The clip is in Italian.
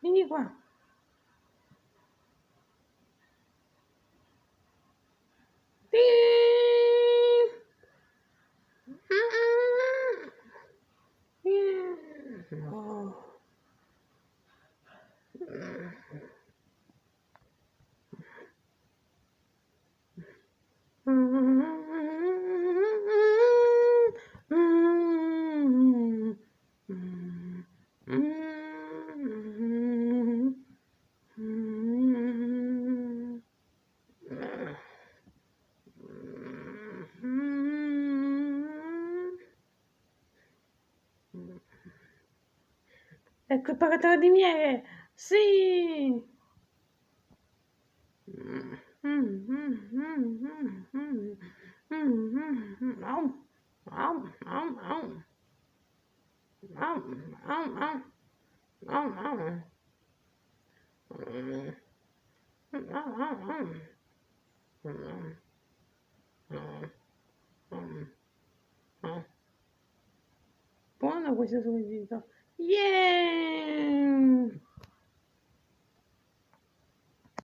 Vieni qua. No. Ecco il pagatore di miele! Sì! Au, au, au, au. Au, au, au. Au, au. Au, au, au. Buono questo squisito. Yeah!